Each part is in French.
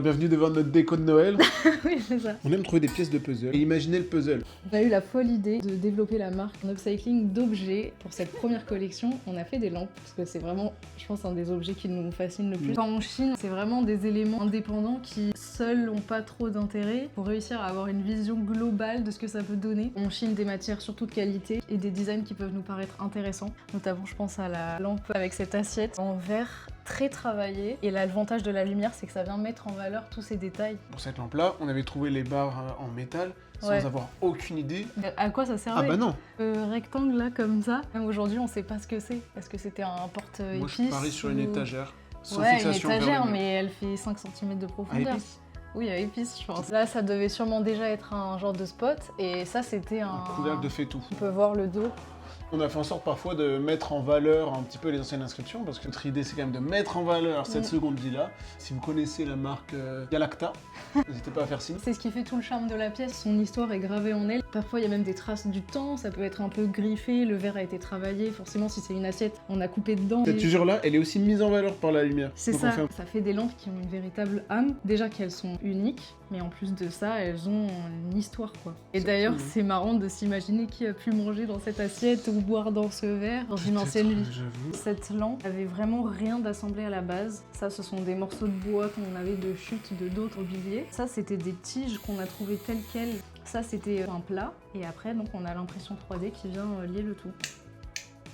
Bienvenue devant notre déco de Noël. Oui, c'est ça. On aime trouver des pièces de puzzle et imaginer le puzzle. On a eu la folle idée de développer la marque en upcycling d'objets. Pour cette première collection, on a fait des lampes parce que c'est vraiment, je pense, un des objets qui nous fascine le plus. Quand on chine, c'est vraiment des éléments indépendants qui seuls n'ont pas trop d'intérêt. Pour réussir à avoir une vision globale de ce que ça peut donner, on chine des matières surtout de qualité et des designs qui peuvent nous paraître intéressants. Notamment, je pense à la lampe avec cette assiette en verre très travaillé. Et l'avantage de la lumière, c'est que ça vient mettre en valeur tous ces détails. Pour cette lampe-là, on avait trouvé les barres en métal sans avoir aucune idée. À quoi ça servait? Ah bah non. Rectangle là, comme ça. Même aujourd'hui, on sait pas ce que c'est. Est-ce que c'était un porte-épices? Moi, je parie sur une étagère. Sans Ouais, une fixation étagère, vers le mur. mais elle fait 5 cm de profondeur. À épices. Oui, à épices, je pense. Là, ça devait sûrement déjà être un genre de spot. Et ça, c'était Un couvercle de fait tout. On peut voir le dos. On a fait en sorte parfois de mettre en valeur un petit peu les anciennes inscriptions parce que notre idée c'est quand même de mettre en valeur cette seconde vie-là. Si vous connaissez la marque Galacta, n'hésitez pas à faire signe. C'est ce qui fait tout le charme de la pièce, son histoire est gravée en elle. Parfois il y a même des traces du temps, ça peut être un peu griffé, le verre a été travaillé, forcément si c'est une assiette, on a coupé dedans. Cette usure-là, elle est aussi mise en valeur par la lumière. C'est Donc ça, on fait ça fait des lampes qui ont une véritable âme. Déjà qu'elles sont uniques, mais en plus de ça, elles ont une histoire quoi. Et d'ailleurs, cool. c'est marrant de s'imaginer qui a pu manger dans cette assiette ou boire dans ce verre dans une ancienne vie. J'avoue. Cette lampe avait vraiment rien d'assemblé à la base. Ça, ce sont des morceaux de bois qu'on avait de chute de d'autres piliers. Ça, c'était des tiges qu'on a trouvées telles quelles. Ça, c'était un plat. Et après, donc, on a l'impression 3D qui vient lier le tout.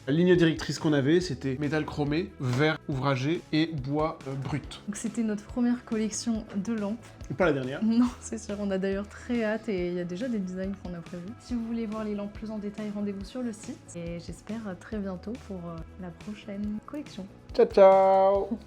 La ligne directrice qu'on avait, c'était métal chromé, verre ouvragé et bois brut. Donc, c'était notre première collection de lampes. Pas la dernière. Non, c'est sûr, on a d'ailleurs très hâte et il y a déjà des designs qu'on a prévus. Si vous voulez voir les lampes plus en détail, rendez-vous sur le site. Et j'espère à très bientôt pour la prochaine collection. Ciao ciao.